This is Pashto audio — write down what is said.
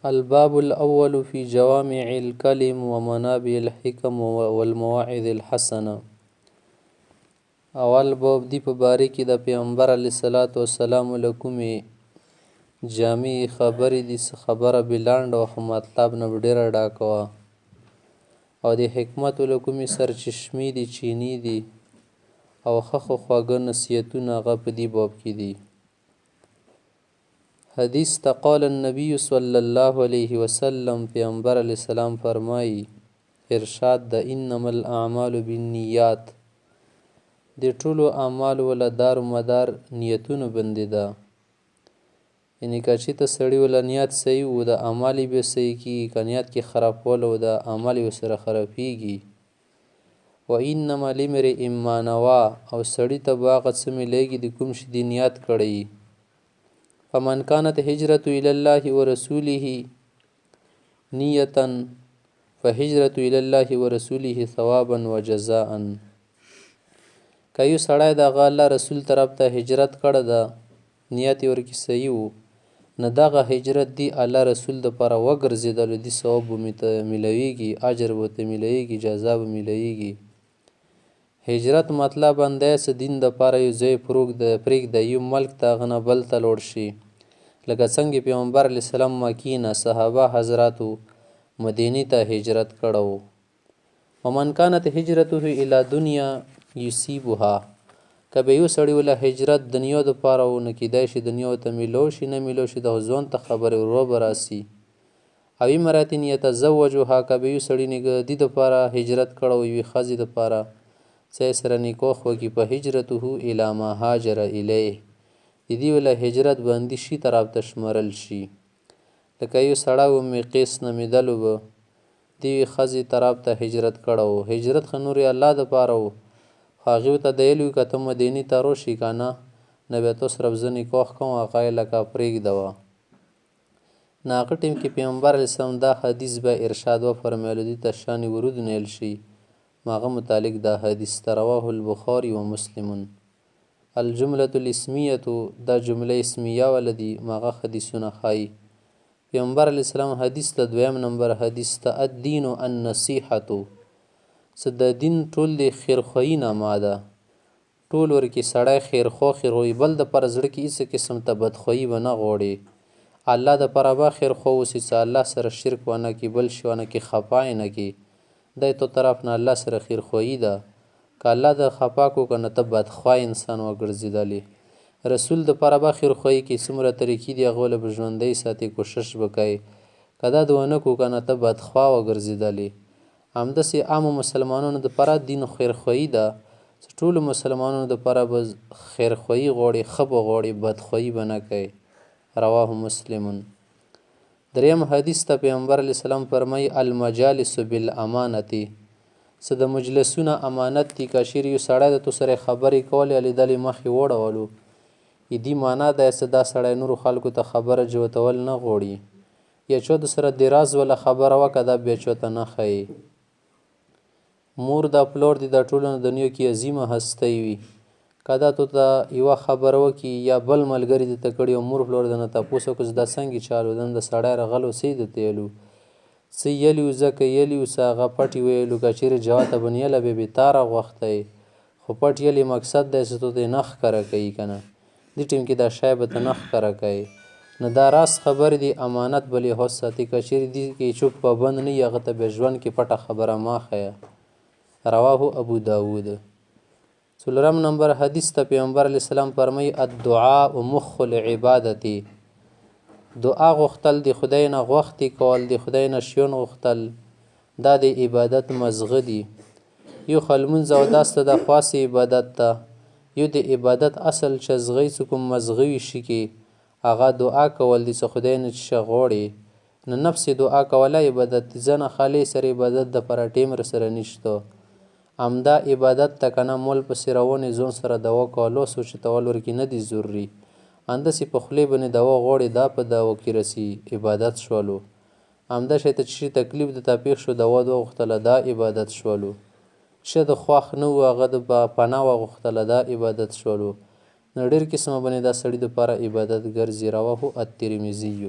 الباب الأول في جوامع الكلم ومنابع الحكم والمواعظ الحسنه. اول باب دی په باره کې د پیغمبر علیه الصلاة والسلام له کومې جامع خبرې دي، څه خبره به لنډ او خو مطلب نه به ډېره ډاکه وه، او د حکمتو له کومې سرچشمې دي چینی دي او ښه خواږه نصیحتونه هغه په دې باب کې دي. حدیث ته قال النبی صلی الله علیه وسلم، پیغمبر علیه السلام فرمایي، ارشاد د انما الاعمال بالنیات، د ټولو اعمالو وله دار و مدار نیتونو باندې ده. یعنې که چېرته سړي وله نیت صحیح و د اعمال یې بیا صحیح کېږي، که نیت کې خرابوالی و د اعمال یې ورسره خرابېږي. و انما لامرئ ما نوی، او سړي ته به هغه څه میلیږي د کوم شي دې نیت کړی. فمن كانت هجرته الى الله ورسوله نیة فهجرته الى الله ورسوله ثوابا وجزاء. که یو سړی د هغه الله رسول طرف ته هجرت کړی ده، نیت یې ورکې صحیح و، نو دغه هجرت دی الله رسول دپاره وګرځېدلو، دې ثواب به میلویږي، اجر به ورته میلویږي، جزا به میلویږي. هجرت مطلب همدا څه دین دپاره یو ځای پرېږده، یو ملک ته هغه نه بل ته لوړ شي. لکه څنګه پیغمبر علیه السلام مکې نه صحابه حضراتو مدینې ته هجرت کړی و. ومن كانت هجرته الى دنیا یصیبها، که به یو سړي وله هجرت دنیا دپاره و، نو کیدای شي دنیا ورته میلو شي، نه میلو شي د ځوان ته خبرې ورو به راسي. او امرأة یتزوجها، که به یو سړي دې دپاره هجرت کړی و یوې ښځې دپاره څه یې سره نکاح وکړي، په هجرته الی ما هاجر الیه، د دې وله هجرت باندې شي طرف ته شمرل شي. لکه یو سړی و ام قیس نومېدلو به، د یوې ښځې طرف ته هجرت کړی و. هجرت خو نور یې الله دپاره و، خو هغې ورته دیلي وي که ته مدینې ته راشي که نه، نو بیا تا سره به زه نکاح کوم، هغه یې لکه پرېږدوه. نو هغه ټیم کې پیغمبر علیه السلام دا حدیث به ارشاد وفرمیلو، دې ته شان ورود نیل شي. هغه متعلق دا حدیث ته رواه البخاري و مسلم. الجملة الاسمیة، دا جمله اسمیه والا دي، هغه حدیثونه ښایي. پیغمبر علیه السلام حدیث ته دویم نمبر حدیث ته الدین النصیحة، څه د دین ټول د خیرخواهي نامه ده. ټول ورکې سړی خیرخوا خیرخواهي، بل دپاره زړه کې هېڅ قسم ته بدخواهي به نه غواړي. الله دپاره به خیرخوا اوسي، څه الله سره شرک ونه کړي، بل شي ونه کړي، خفه یې نه کړي. دی تو طرف نه الله سره خیرخواهي ده. که الله د خفه کړو که نه ته بدخواه انسان وګرځېدلې. رسول دپاره به خیرخواهي کوي، څومره طریقې دي هغه وله به ژوندی ساتي، کوشش به کوي. که دا د ونه کړو که نه ته بدخواه وګرځېدلې. همداسې عامو مسلمانانو دپاره دین خیرخواهي ده، چې ټولو مسلمانانو دپاره به خیرخواهي غواړي، ښه به غواړي، بدخواهي به نه کوي. رواه مسلم. دریم حدیث ته پیغمبر علیه السلام فرمایي المجالس بالامانة، څه د مجلسونه امانت دي. که چیرې یو سړی د تو سره خبرې کولې لیدلې مخې وړولو، دې معنا دا چې دا سړی نورو خلکو ته خبره جوتول نه غواړي، یا چا د سره د راز وله خبره وکړه دا بیا چاته نه ښایي. مور دا پلار دي دا ټولو نه دنیا کې عظیمه هستی وي. که دا تو ته یوه خبره وکړي یا بل ملګري درته کړي او مور پلار درنه تپوس وکړي چې دا څنګه چل و، د سړی راغلو څه یې درته ویلو، څه یلي وو، ځکه یلي وو، څه هغه پټ یې ویلو. که چیرې جواب ته به نیله بیا بېتاره غوښتی، خو پټ یلي مقصد دی چې تو ته یې نه ښکاره کوي که نه، دې ټیم کې دا شی به ته نه ښکاره کوي. نو دا راز خبرې دي، امانت به لحاظ ساتي. که چیرې دې کې چوپ پابند نه وي، هغه ته بیا ژوند کې پټه خبره مه ښیه. رواه ابو داود. څلورم نمبر حدیث ته پیغمبر علیه السلام فرمایي الدعاء مخ العبادة، دعا غوښتل، د خدای نه غوښتې کول، د خدای نه شیان غوښتل، دا د عبادت مزغه دي. یو خو لمونځ او اودس ته دا خاصې عبادت ده. یو د عبادت اصل چې زغی څه کوم مزغه وي شي کې، هغه دعا کول دي چې خدای نه چې غواړي. نو نفس دعا کوله عبادت دي، ځنه خالي سره عبادت دپاره ټیم رسره نشته. همدا عبادت ته که نه مول پسې روانې ځان سره دوا کولو سوچ تول ورکې نه دي ضروري. همداسې په خولې باندې دوا غواړي، دا په دوا کې رسي، عبادت شولو. همدا شی ته چې تکلیف درته پېښ شو دوا وغوښتله، دا عبادت شولو. چې د خوښ نه و هغه د پناه وغوښتله، دا عبادت شولو. نو ډېر قسمه باندې دا سړي دپاره عبادت ګرځي. رواه الترمذي.